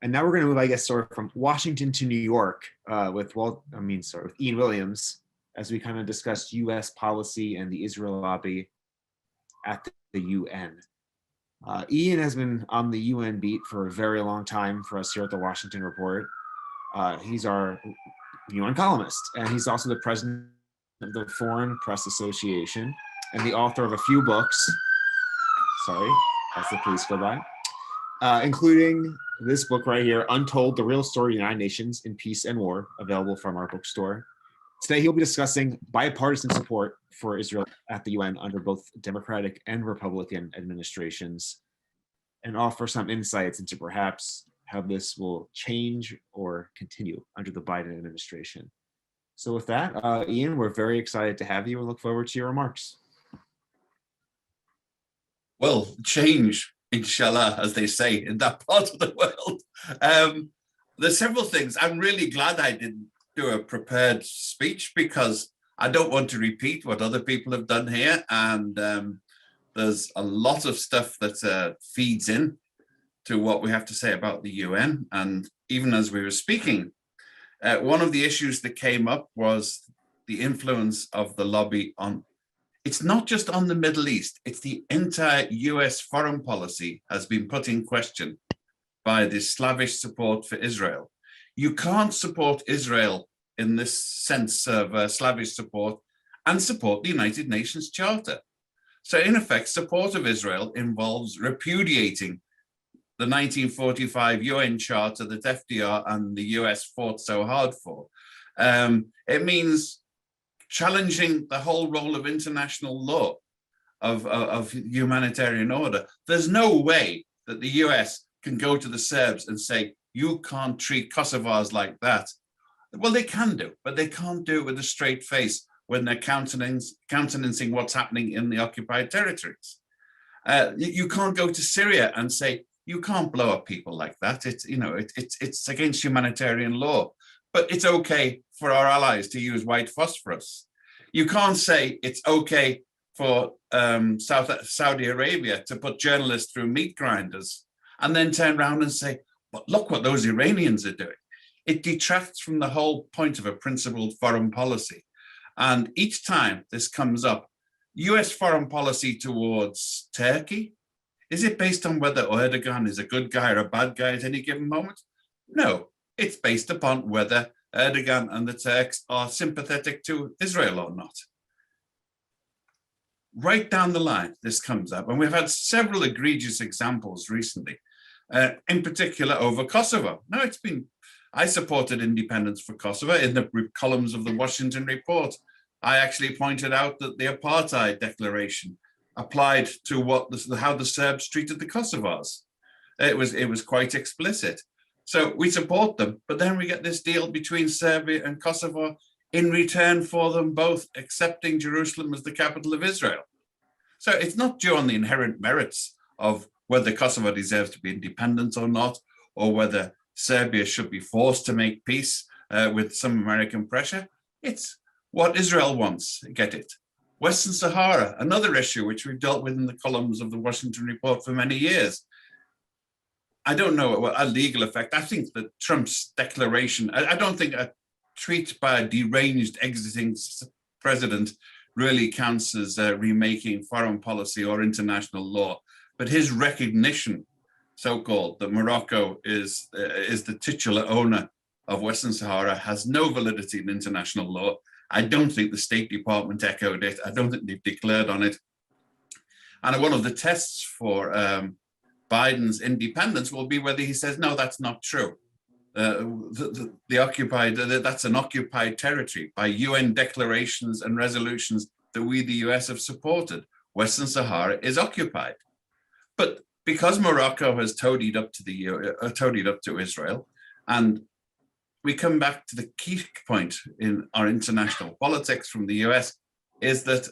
And now we're going to move, I guess, sort of from Washington to New York with Ian Williams, as we kind of discussed U.S. policy and the Israel lobby at the UN. Ian has been on the UN beat for a very long time for us here at the Washington Report. He's our UN columnist, and he's also the president of the Foreign Press Association and the author of a few books. Sorry, as the police go by. Including this book right here, Untold, The Real Story of the United Nations in Peace and War, available from our bookstore. Today, he'll be discussing bipartisan support for Israel at the UN under both Democratic and Republican administrations, and offer some insights into perhaps how this will change or continue under the Biden administration. So with that, Ian, we're very excited to have you and look forward to your remarks. Well, change, inshallah, as they say in that part of the world. There's several things. I'm really glad I didn't do a prepared speech because I don't want to repeat what other people have done here. And there's a lot of stuff that feeds in to what we have to say about the UN. And even as we were speaking, one of the issues that came up was the influence of the lobby on, it's not just on the Middle East, it's the entire US foreign policy has been put in question by this slavish support for Israel. You can't support Israel in this sense of slavish support and support the United Nations Charter. So in effect, support of Israel involves repudiating the 1945 UN Charter that FDR and the US fought so hard for. It means challenging the whole role of international law, of humanitarian order. There's no way that the US can go to the Serbs and say, you can't treat Kosovars like that. Well, they can do, but they can't do it with a straight face when they're countenancing what's happening in the occupied territories. You can't go to Syria and say, you can't blow up people like that. It's against humanitarian law, but it's okay for our allies to use white phosphorus. You can't say it's okay for Saudi Arabia to put journalists through meat grinders and then turn around and say, but look what those Iranians are doing. It detracts from the whole point of a principled foreign policy. And each time this comes up, US foreign policy towards Turkey, is it based on whether Erdogan is a good guy or a bad guy at any given moment? No, it's based upon whether Erdogan and the Turks are sympathetic to Israel or not. Right down the line, this comes up, and we've had several egregious examples recently, in particular over Kosovo. Now, I supported independence for Kosovo in the columns of the Washington Report. I actually pointed out that the apartheid declaration applied to how the Serbs treated the Kosovars. It was quite explicit. So we support them, but then we get this deal between Serbia and Kosovo in return for them both accepting Jerusalem as the capital of Israel. So it's not due on the inherent merits of whether Kosovo deserves to be independent or not, or whether Serbia should be forced to make peace with some American pressure. It's what Israel wants, get it. Western Sahara, another issue which we've dealt with in the columns of the Washington Report for many years. I don't know what a legal effect. I think that Trump's declaration, I don't think a tweet by a deranged exiting president really counts as remaking foreign policy or international law, but his recognition, so-called, that Morocco is the titular owner of Western Sahara has no validity in international law. I don't think the State Department echoed it. I don't think they've declared on it. And one of the tests for Biden's independence will be whether he says, no, that's not true. That's an occupied territory by UN declarations and resolutions that we, the US, have supported. Western Sahara is occupied. But because Morocco has toadied up to Israel, and we come back to the key point in our international politics from the US, is that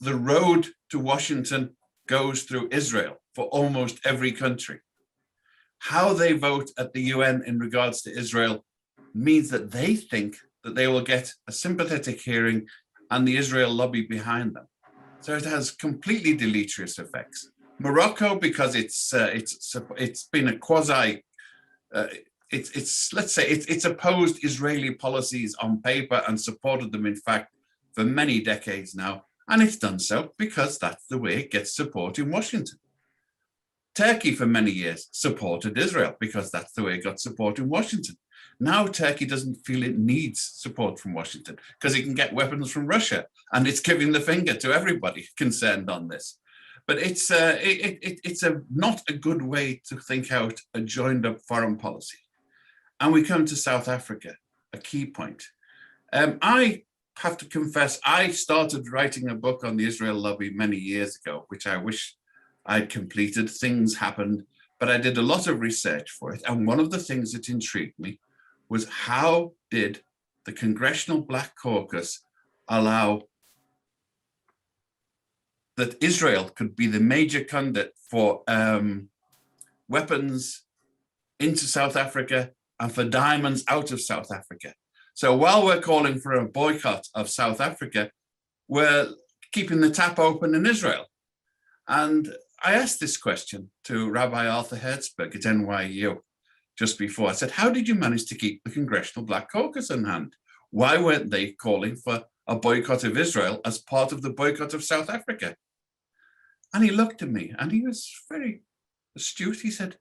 the road to Washington goes through Israel for almost every country. How they vote at the UN in regards to Israel means that they think that they will get a sympathetic hearing and the Israel lobby behind them. So it has completely deleterious effects. Morocco, because it's been a quasi let's say it's opposed Israeli policies on paper and supported them in fact for many decades now, and it's done so because that's the way it gets support in Washington. Turkey for many years supported Israel because that's the way it got support in Washington. Now Turkey doesn't feel it needs support from Washington because it can get weapons from Russia, and it's giving the finger to everybody concerned on this. But it's not a good way to think out a joined up foreign policy. And we come to South Africa, a key point. I have to confess, I started writing a book on the Israel lobby many years ago, which I wish I'd completed. Things happened, but I did a lot of research for it. And one of the things that intrigued me was how did the Congressional Black Caucus allow that Israel could be the major conduit for weapons into South Africa and for diamonds out of South Africa. So while we're calling for a boycott of South Africa, we're keeping the tap open in Israel. And I asked this question to Rabbi Arthur Herzberg at NYU just before. I said, how did you manage to keep the Congressional Black Caucus in hand? Why weren't they calling for a boycott of Israel as part of the boycott of South Africa? And he looked at me and he was very astute. He said,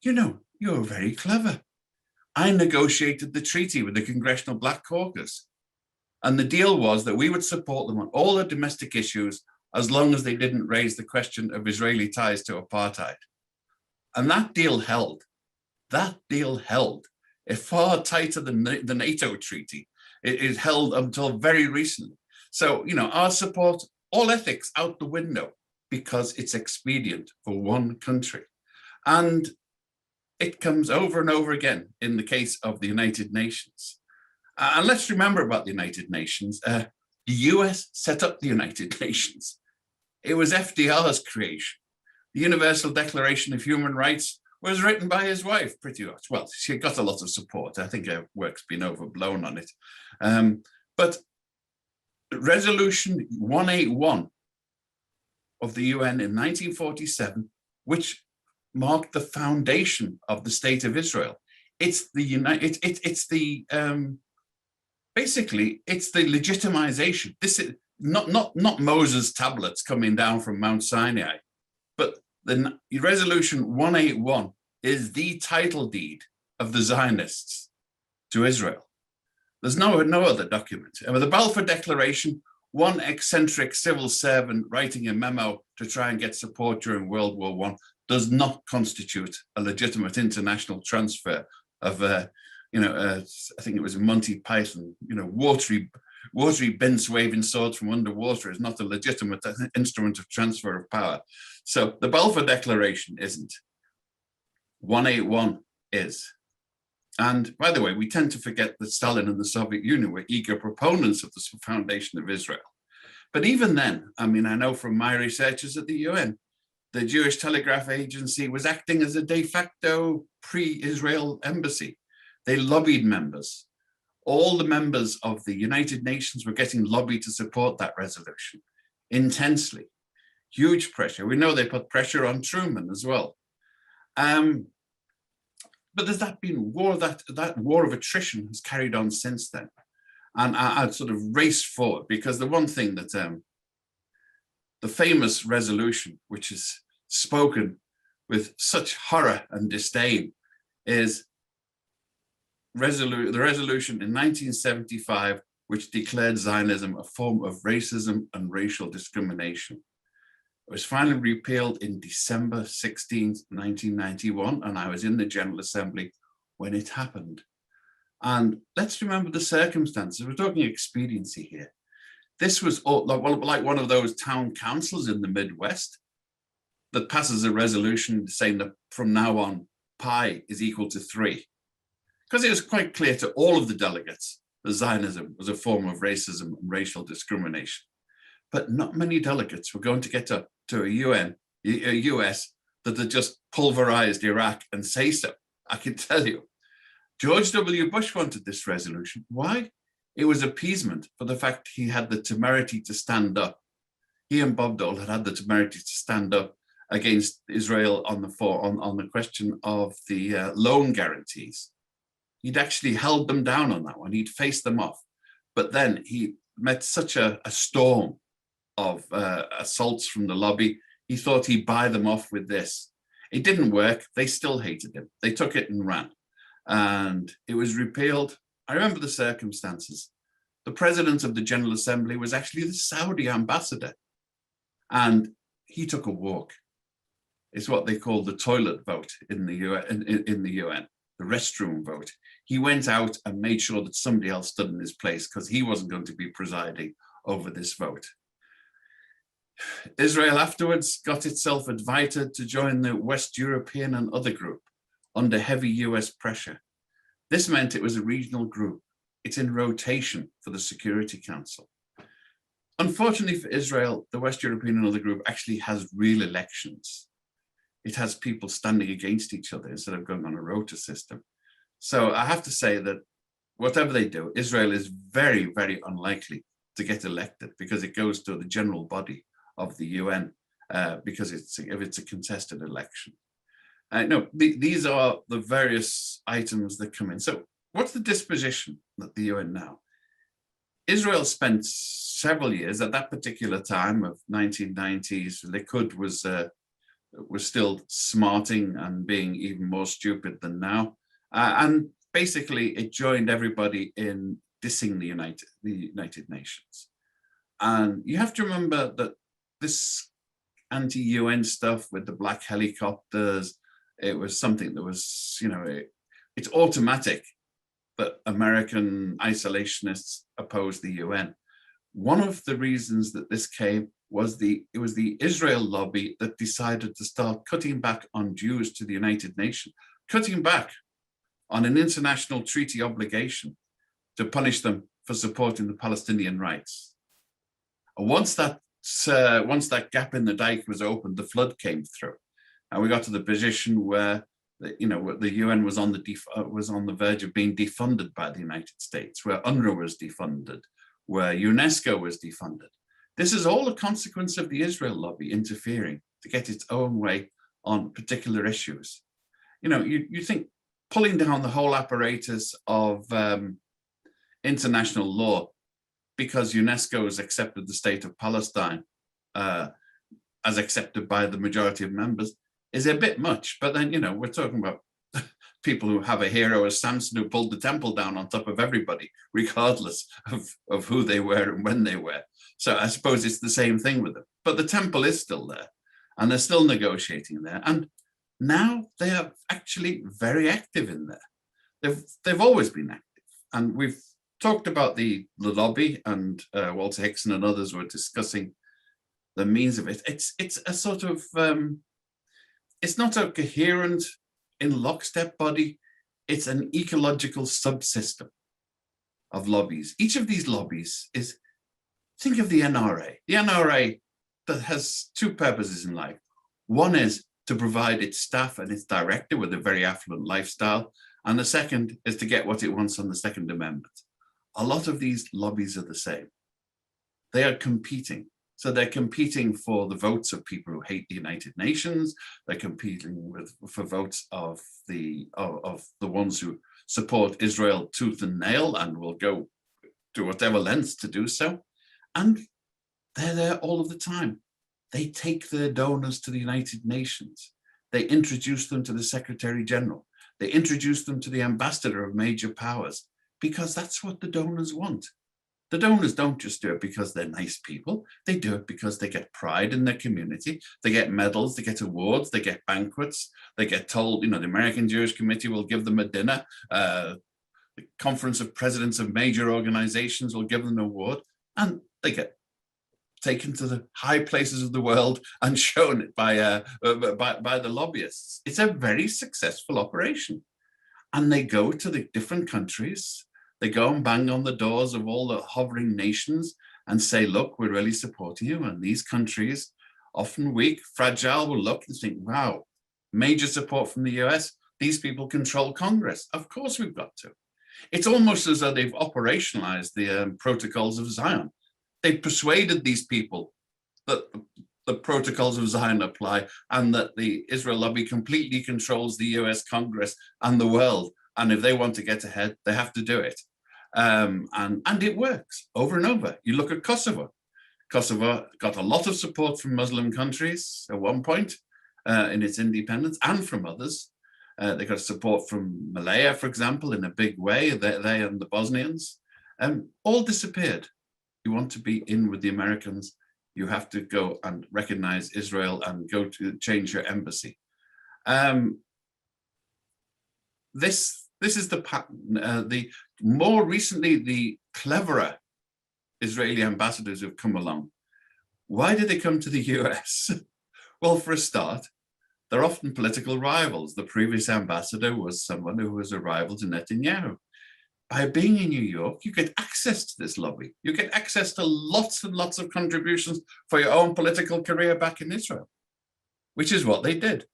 you know, you're very clever. I negotiated the treaty with the Congressional Black Caucus. And the deal was that we would support them on all the domestic issues as long as they didn't raise the question of Israeli ties to apartheid. And that deal held. That deal held. It's far tighter than the NATO treaty. It held until very recently. So, you know, our support, all ethics out the window because it's expedient for one country. And it comes over and over again in the case of the United Nations. And let's remember about the United Nations. The US set up the United Nations. It was FDR's creation. The Universal Declaration of Human Rights was written by his wife, pretty much. Well, she got a lot of support. I think her work's been overblown on it. But Resolution 181 of the UN in 1947, which marked the foundation of the state of Israel. It's the basically it's the legitimization. This is not Moses' tablets coming down from Mount Sinai, but the Resolution 181 is the title deed of the Zionists to Israel. There's no other document. And with the Balfour Declaration, one eccentric civil servant writing a memo to try and get support during World War I does not constitute a legitimate international transfer of, I think it was Monty Python, watery Bince waving swords from underwater is not a legitimate instrument of transfer of power. So the Balfour Declaration isn't. 181 is. And by the way, we tend to forget that Stalin and the Soviet Union were eager proponents of the foundation of Israel. But even then, I mean, I know from my researches at the UN, the Jewish Telegraph Agency was acting as a de facto pre-Israel embassy. They lobbied members. All the members of the United Nations were getting lobbied to support that resolution intensely. Huge pressure. We know they put pressure on Truman as well. But there's that been war, that war of attrition has carried on since then. And I'd sort of race forward because the one thing that the famous resolution, which is spoken with such horror and disdain, is the resolution in 1975, which declared Zionism a form of racism and racial discrimination. It was finally repealed in December 16th, 1991, and I was in the General Assembly when it happened. And let's remember the circumstances. We're talking expediency here. This was like one of those town councils in the Midwest that passes a resolution saying that from now on, pi is equal to 3. Because it was quite clear to all of the delegates that Zionism was a form of racism and racial discrimination. But not many delegates were going to get up to a US that had just pulverized Iraq and say so. I can tell you. George W. Bush wanted this resolution. Why? It was appeasement for the fact he had the temerity to stand up. He and Bob Dole had the temerity to stand up against Israel on the question of the loan guarantees. He'd actually held them down on that one. He'd faced them off. But then he met such a storm of assaults from the lobby. He thought he'd buy them off with this. It didn't work. They still hated him. They took it and ran. And it was repealed. I remember the circumstances. The president of the General Assembly was actually the Saudi ambassador. And he took a walk. It's what they call the toilet vote in the UN, the restroom vote. He went out and made sure that somebody else stood in his place because he wasn't going to be presiding over this vote. Israel afterwards got itself invited to join the West European and other group under heavy US pressure. This meant it was a regional group. It's in rotation for the Security Council. Unfortunately for Israel, the West European and other group actually has real elections. It has people standing against each other instead of going on a rota system. So I have to say that whatever they do, Israel is very, very unlikely to get elected because it goes to the general body of the UN because if it's a contested election. No, these are the various items that come in. So what's the disposition at the UN now? Israel spent several years at that particular time of 1990s. Likud was still smarting and being even more stupid than now. And basically it joined everybody in dissing the United Nations. And you have to remember that this anti-UN stuff with the black helicopters, it was something that was, it's automatic that American isolationists opposed the UN. One of the reasons that this came was it was the Israel lobby that decided to start cutting back on dues to the United Nations, cutting back on an international treaty obligation to punish them for supporting the Palestinian rights. And once that gap in the dike was opened, the flood came through, and we got to the position where the UN was on the verge of being defunded by the United States, where UNRWA was defunded, where UNESCO was defunded. This is all a consequence of the Israel lobby interfering to get its own way on particular issues. You think pulling down the whole apparatus of international law because UNESCO has accepted the state of Palestine as accepted by the majority of members is a bit much. But then, we're talking about people who have a hero as Samson who pulled the temple down on top of everybody, regardless of who they were and when they were. So I suppose it's the same thing with them. But the temple is still there, and they're still negotiating there. And now they are actually very active in there. They've always been active. And we've talked about the lobby, and Walter Hickson and others were discussing the means of it. It's a sort of, it's not a coherent, in lockstep body. It's an ecological subsystem of lobbies. Each of these lobbies is, think of the NRA. The NRA that has two purposes in life. One is to provide its staff and its director with a very affluent lifestyle. And the second is to get what it wants on the Second Amendment. A lot of these lobbies are the same. They are competing. So they're competing for the votes of people who hate the United Nations. They're competing for votes of the ones who support Israel tooth and nail and will go to whatever lengths to do so. And they're there all of the time. They take their donors to the United Nations. They introduce them to the Secretary General. They introduce them to the ambassador of major powers, because that's what the donors want. The donors don't just do it because they're nice people. They do it because they get pride in their community. They get medals, they get awards, they get banquets. They get told, the American Jewish Committee will give them a dinner. The Conference of Presidents of major organizations will give them an award. And they get taken to the high places of the world and shown it by the lobbyists. It's a very successful operation. And they go to the different countries. They go and bang on the doors of all the hovering nations and say, look, we're really supporting you. And these countries, often weak, fragile, will look and think, wow, major support from the US. These people control Congress. Of course we've got to. It's almost as though they've operationalized the protocols of Zion. They've persuaded these people that the protocols of Zion apply, and that the Israel lobby completely controls the US Congress and the world. And if they want to get ahead, they have to do it. And it works over and over. You look at Kosovo. Kosovo got a lot of support from Muslim countries at one point in its independence, and from others. They got support from Malaya, for example, in a big way, they and the Bosnians. All disappeared. You want to be in with the Americans, you have to go and recognize Israel and go to change your embassy. This is the pattern. The more recently, the cleverer Israeli ambassadors who've come along. Why did they come to the US? Well, for a start, they're often political rivals. The previous ambassador was someone who was a rival to Netanyahu. By being in New York, you get access to this lobby. You get access to lots and lots of contributions for your own political career back in Israel, which is what they did.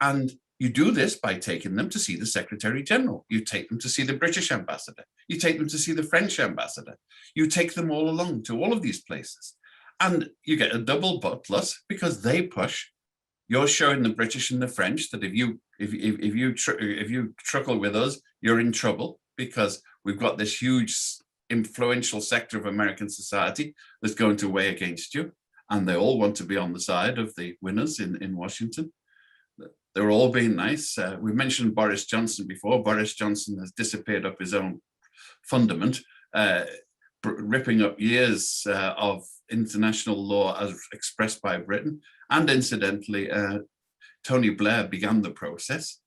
And you do this by taking them to see the Secretary General. You take them to see the British ambassador. You take them to see the French ambassador. You take them all along to all of these places. And you get a double plus because they push. You're showing the British and the French that if you truckle with us, you're in trouble, because we've got this huge influential sector of American society that's going to weigh against you. And they all want to be on the side of the winners in Washington. They're all being nice. We mentioned Boris Johnson before. Boris Johnson has disappeared up his own fundament, ripping up years of international law as expressed by Britain. And incidentally, Tony Blair began the process.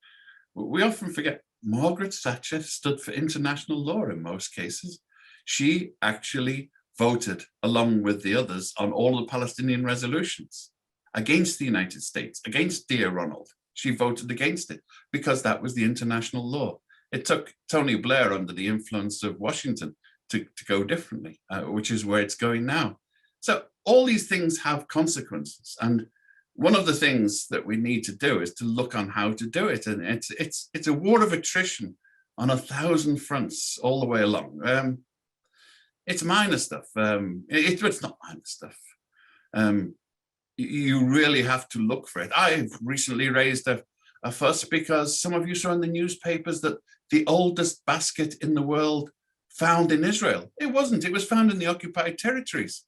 We often forget Margaret Thatcher stood for international law in most cases. She actually voted along with the others on all the Palestinian resolutions against the United States, against Dear Ronald. She voted against it because that was the international law. It took Tony Blair under the influence of Washington to go differently, which is where it's going now. So all these things have consequences. And one of the things that we need to do is to look on how to do it. And it's a war of attrition on 1,000 fronts all the way along. It's minor stuff. It's not minor stuff. You really have to look for it. I've recently raised a fuss because some of you saw in the newspapers that the oldest basket in the world found in Israel. It wasn't. It was found in the occupied territories.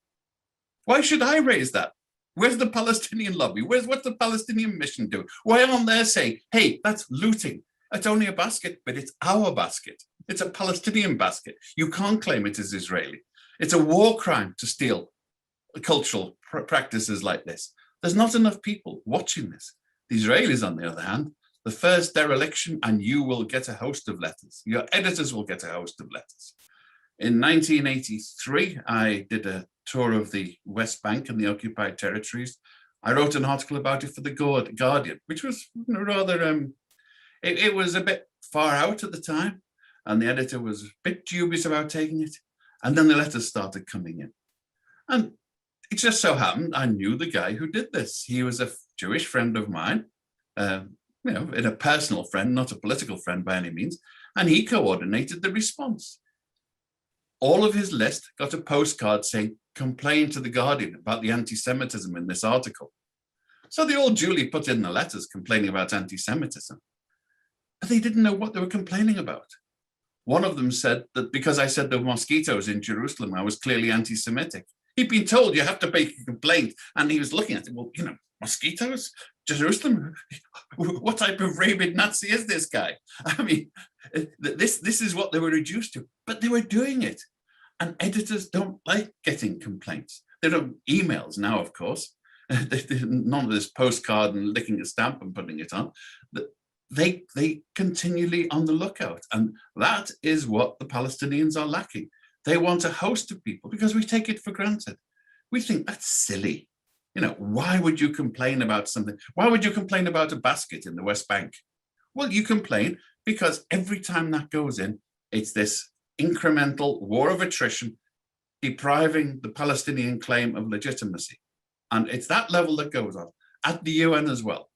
Why should I raise that? Where's the Palestinian lobby? What's the Palestinian mission do? Why aren't they saying, hey, that's looting. It's only a basket, but it's our basket. It's a Palestinian basket. You can't claim it as Israeli. It's a war crime to steal cultural practices like this. There's not enough people watching this. The Israelis, on the other hand, the first dereliction, and you will get a host of letters. Your editors will get a host of letters. In 1983, I did a tour of the West Bank and the occupied territories. I wrote an article about it for the Guardian, which was rather, it was a bit far out at the time, and the editor was a bit dubious about taking it. And then the letters started coming in. And it just so happened I knew the guy who did this. He was a Jewish friend of mine, in a personal friend, not a political friend by any means, and he coordinated the response. All of his list got a postcard saying, complain to the Guardian about the anti-Semitism in this article. So they all duly put in the letters complaining about anti-Semitism, but they didn't know what they were complaining about. One of them said that because I said there were mosquitoes in Jerusalem, I was clearly anti-Semitic. He'd been told you have to make a complaint, and he was looking at it, well, mosquitoes? Jerusalem? What type of rabid Nazi is this guy? I mean, this is what they were reduced to, but they were doing it. And editors don't like getting complaints. They don't emails now, of course. None of this postcard and licking a stamp and putting it on. They continually on the lookout. And that is what the Palestinians are lacking. They want a host of people because we take it for granted. We think that's silly. Why would you complain about something? Why would you complain about a basket in the West Bank? Well, you complain because every time that goes in, it's this incremental war of attrition, depriving the Palestinian claim of legitimacy. And it's that level that goes on at the UN as well.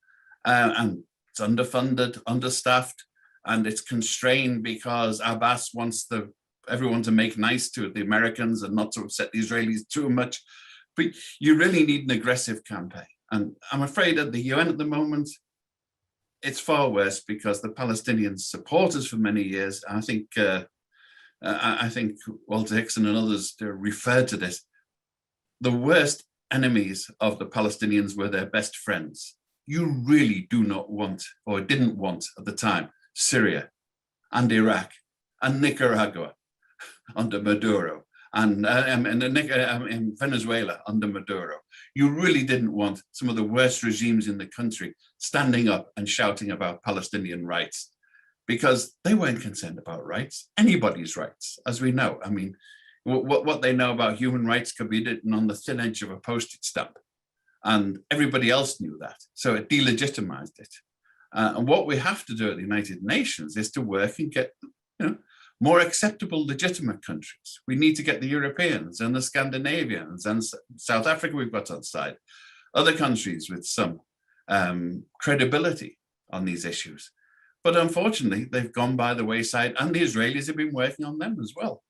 And it's underfunded, understaffed, and it's constrained because Abbas wants everyone to make nice to the Americans and not to upset the Israelis too much. But you really need an aggressive campaign. And I'm afraid at the UN at the moment, it's far worse because the Palestinian supporters for many years, I think Walter Hickson and others referred to this, the worst enemies of the Palestinians were their best friends. You really do not want, or didn't want at the time, Syria and Iraq and Nicaragua under Maduro and in Venezuela under Maduro. You really didn't want some of the worst regimes in the country standing up and shouting about Palestinian rights, because they weren't concerned about rights, anybody's rights, as we know. I mean, what they know about human rights could be written on the thin edge of a postage stamp. And everybody else knew that. So it delegitimized it. And what we have to do at the United Nations is to work and get more acceptable, legitimate countries. We need to get the Europeans and the Scandinavians and South Africa we've got on side, other countries with some credibility on these issues. But unfortunately, they've gone by the wayside, and the Israelis have been working on them as well.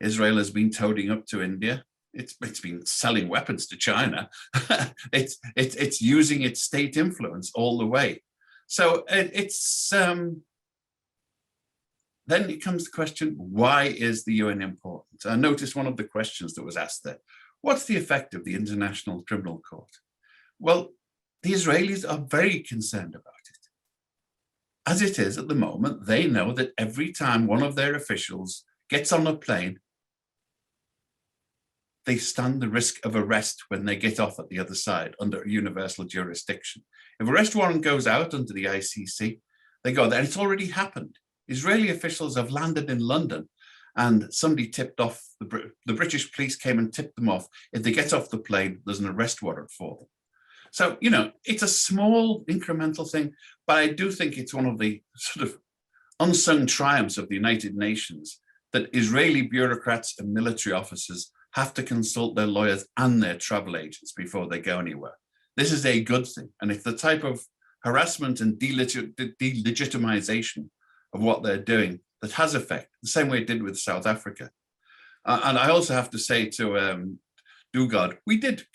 Israel has been toting up to India. It's been selling weapons to China. it's using its state influence all the way. So then it comes to the question, why is the UN important? I noticed one of the questions that was asked there. What's the effect of the International Criminal Court? Well, the Israelis are very concerned about it. As it is at the moment, they know that every time one of their officials gets on a plane, they stand the risk of arrest when they get off at the other side under universal jurisdiction. If arrest warrant goes out under the ICC, they go there, and it's already happened. Israeli officials have landed in London, and somebody tipped off, the British police came and tipped them off. If they get off the plane, there's an arrest warrant for them. So, it's a small incremental thing, but I do think it's one of the sort of unsung triumphs of the United Nations that Israeli bureaucrats and military officers have to consult their lawyers and their travel agents before they go anywhere. This is a good thing. And it's the type of harassment and delegitimization of what they're doing that has effect, the same way it did with South Africa. And I also have to say to Dugard, we did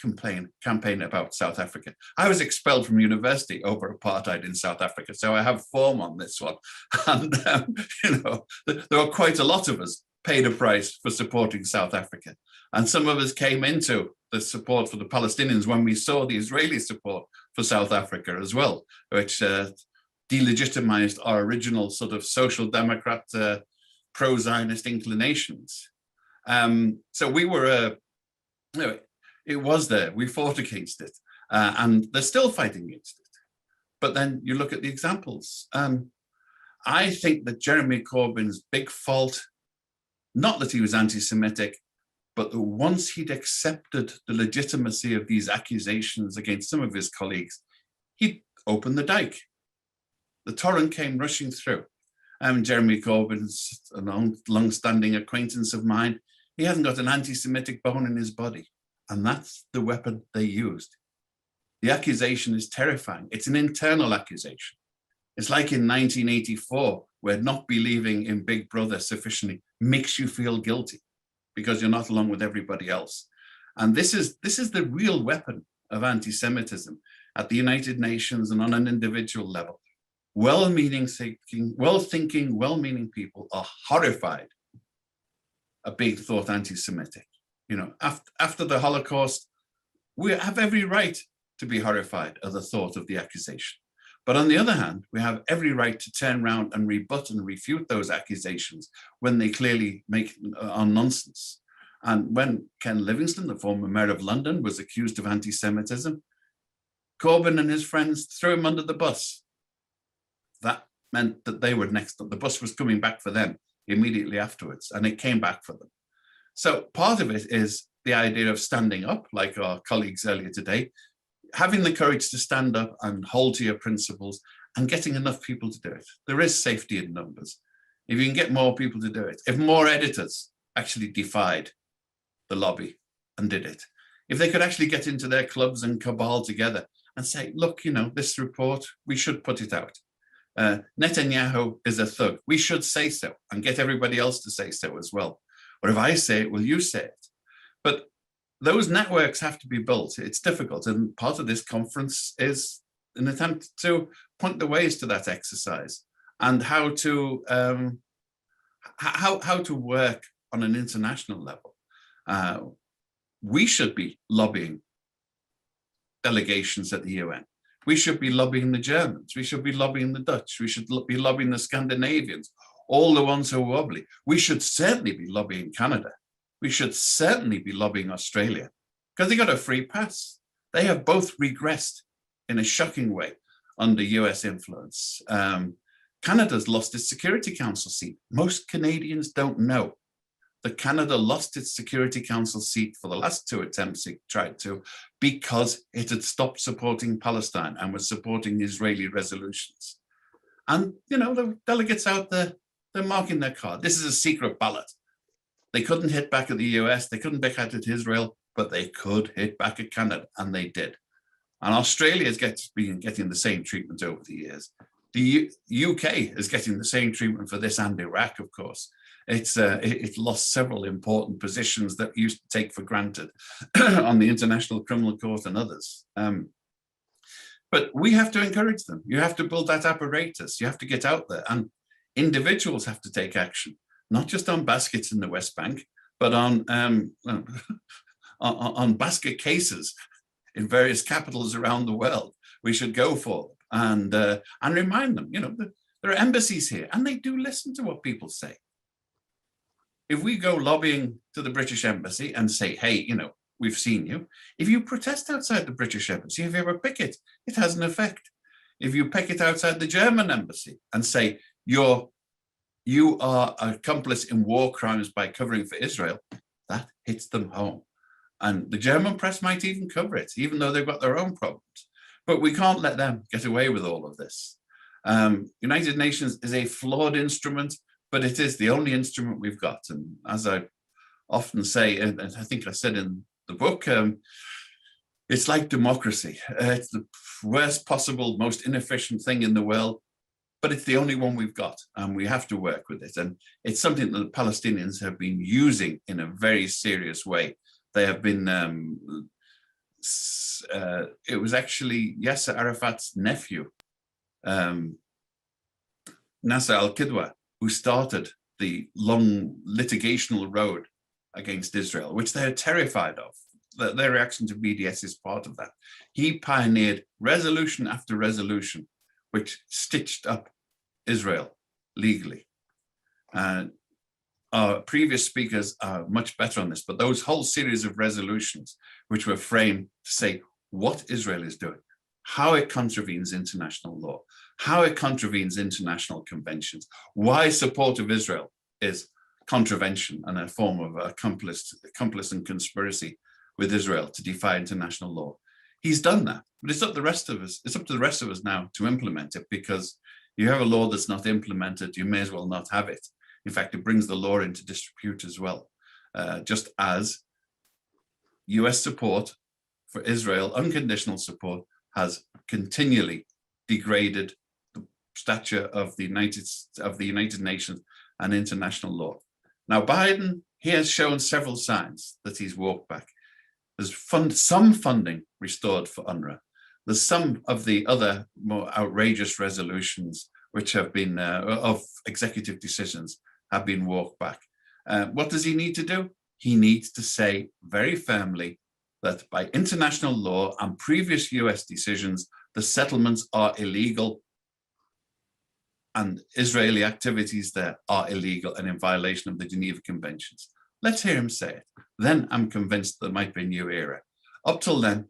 campaign about South Africa. I was expelled from university over apartheid in South Africa, so I have form on this one. And, there were quite a lot of us paid a price for supporting South Africa. And some of us came into the support for the Palestinians when we saw the Israeli support for South Africa as well, which delegitimized our original sort of social democrat, pro-Zionist inclinations. So we were, it was there, we fought against it, and they're still fighting against it. But then you look at the examples. I think that Jeremy Corbyn's big fault, not that he was anti-Semitic, but that once he'd accepted the legitimacy of these accusations against some of his colleagues, he'd opened the dike. The torrent came rushing through. Jeremy Corbyn's a long-standing acquaintance of mine. He hasn't got an anti-Semitic bone in his body, and that's the weapon they used. The accusation is terrifying. It's an internal accusation. It's like in 1984, where not believing in Big Brother sufficiently makes you feel guilty because you're not along with everybody else. And this is the real weapon of anti-Semitism at the United Nations and on an individual level. Well-meaning, well-meaning people are horrified of being thought anti-Semitic. After the Holocaust, we have every right to be horrified at the thought of the accusation. But on the other hand, we have every right to turn around and rebut and refute those accusations when they clearly are nonsense. And when Ken Livingstone, the former mayor of London, was accused of anti-Semitism, Corbyn and his friends threw him under the bus. That meant that they were next. The bus was coming back for them immediately afterwards, and it came back for them. So part of it is the idea of standing up, like our colleagues earlier today, having the courage to stand up and hold to your principles and getting enough people to do it. There is safety in numbers. If you can get more people to do it, if more editors actually defied the lobby and did it, if they could actually get into their clubs and cabal together and say, look, this report, we should put it out. Netanyahu is a thug. We should say so and get everybody else to say so as well. Or if I say it, will you say it? But those networks have to be built. It's difficult, and part of this conference is an attempt to point the ways to that exercise and how to work on an international level. We should be lobbying delegations at the UN. We should be lobbying the Germans. We should be lobbying the Dutch. We should be lobbying the Scandinavians, all the ones who are wobbly. We should certainly be lobbying Canada. We should certainly be lobbying Australia because they got a free pass. They have both regressed in a shocking way under US influence. Canada's lost its Security Council seat. Most Canadians don't know that Canada lost its Security Council seat for the last two attempts it tried to, because it had stopped supporting Palestine and was supporting Israeli resolutions. And, you know, the delegates out there, they're marking their card. This is a secret ballot. They couldn't hit back at the US, they couldn't back at Israel, but they could hit back at Canada, and they did. And Australia has been getting the same treatment over the years. The UK is getting the same treatment for this, and Iraq, of course. It lost several important positions that we used to take for granted on the International Criminal Court and others. But we have to encourage them. You have to build that apparatus. You have to get out there, and individuals have to take action, not just on baskets in the West Bank, but on basket cases in various capitals around the world. We should go for them and remind them, you know, there are embassies here, and they do listen to what people say. If we go lobbying to the British embassy and say, hey, you know, we've seen you. If you protest outside the British embassy, if you have a picket, it has an effect. If you picket outside the German embassy and say, you are an accomplice in war crimes by covering for Israel, that hits them home. And the German press might even cover it, even though they've got their own problems. But we can't let them get away with all of this. United Nations is a flawed instrument, but it is the only instrument we've got. And as I often say, and I think I said in the book, it's like democracy. It's the worst possible, most inefficient thing in the world, but it's the only one we've got, and we have to work with it. And it's something that the Palestinians have been using in a very serious way. They have been, it was actually Yasser Arafat's nephew, Nasser al-Qidwa, who started the long litigational road against Israel, which they're terrified of. Their reaction to BDS is part of that. He pioneered resolution after resolution, which stitched up Israel legally. Our previous speakers are much better on this, but those whole series of resolutions, which were framed to say what Israel is doing, how it contravenes international law, how it contravenes international conventions, why support of Israel is contravention and a form of accomplice and conspiracy with Israel to defy international law. He's done that, but it's up to the rest of us. It's up to the rest of us now to implement it, because you have a law that's not implemented, you may as well not have it. In fact, it brings the law into disrepute as well, just as US support for Israel, unconditional support, has continually degraded the stature of the United Nations and international law. Now, Biden, he has shown several signs that he's walked back. There's some funding restored for UNRWA. There's some of the other more outrageous resolutions which have been, of executive decisions, have been walked back. What does he need to do? He needs to say very firmly that by international law and previous US decisions, the settlements are illegal and Israeli activities there are illegal and in violation of the Geneva Conventions. Let's hear him say it. Then I'm convinced there might be a new era. Up till then,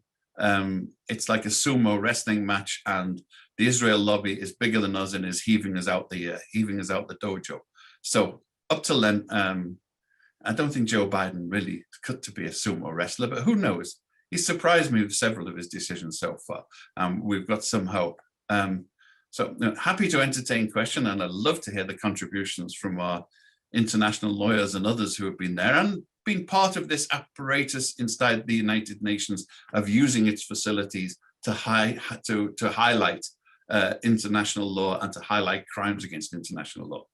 it's like a sumo wrestling match, and the Israel lobby is bigger than us and is heaving us out the dojo. So up till then, I don't think Joe Biden really cut to be a sumo wrestler, but who knows? He's surprised me with several of his decisions so far. We've got some hope. So happy to entertain questions, and I'd love to hear the contributions from our international lawyers and others who have been there and been part of this apparatus inside the United Nations of using its facilities to highlight international law and to highlight crimes against international law.